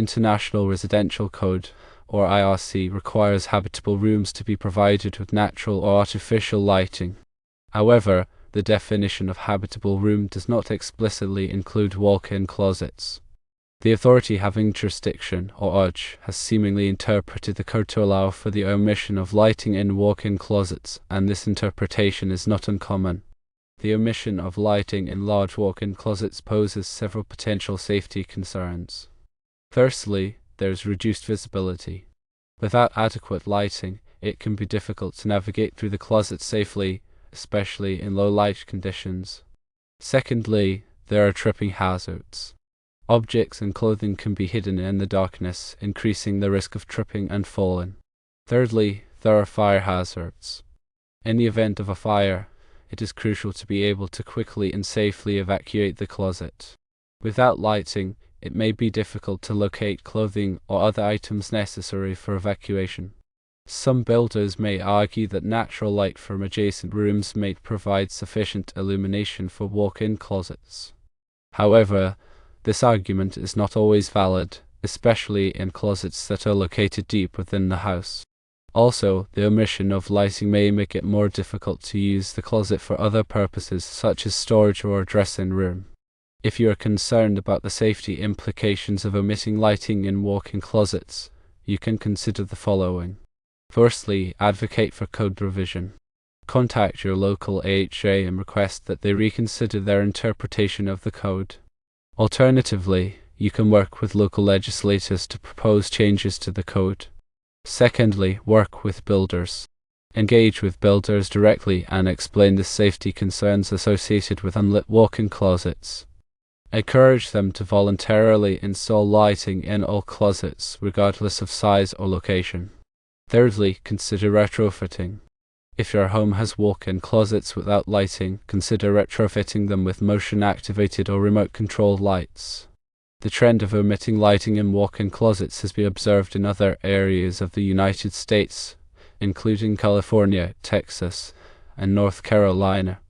International Residential Code, or IRC, requires habitable rooms to be provided with natural or artificial lighting. However, the definition of habitable room does not explicitly include walk-in closets. The authority having jurisdiction, or UJ, has seemingly interpreted the code to allow for the omission of lighting in walk-in closets, and this interpretation is not uncommon. The omission of lighting in large walk-in closets poses several potential safety concerns. Firstly, there is reduced visibility. Without adequate lighting, it can be difficult to navigate through the closet safely, especially in low light conditions. Secondly, there are tripping hazards. Objects and clothing can be hidden in the darkness, increasing the risk of tripping and falling. Thirdly, there are fire hazards. In the event of a fire, it is crucial to be able to quickly and safely evacuate the closet. Without lighting, it may be difficult to locate clothing or other items necessary for evacuation. Some builders may argue that natural light from adjacent rooms may provide sufficient illumination for walk-in closets. However, this argument is not always valid, especially in closets that are located deep within the house. Also, the omission of lighting may make it more difficult to use the closet for other purposes such as storage or a dressing room. If you are concerned about the safety implications of omitting lighting in walk-in closets, you can consider the following. Firstly, advocate for code revision. Contact your local AHA and request that they reconsider their interpretation of the code. Alternatively, you can work with local legislators to propose changes to the code. Secondly, work with builders. Engage with builders directly and explain the safety concerns associated with unlit walk-in closets. Encourage them to voluntarily install lighting in all closets, regardless of size or location. Thirdly, consider retrofitting. If your home has walk-in closets without lighting, consider retrofitting them with motion-activated or remote-controlled lights. The trend of omitting lighting in walk-in closets has been observed in other areas of the United States, including California, Texas, and North Carolina.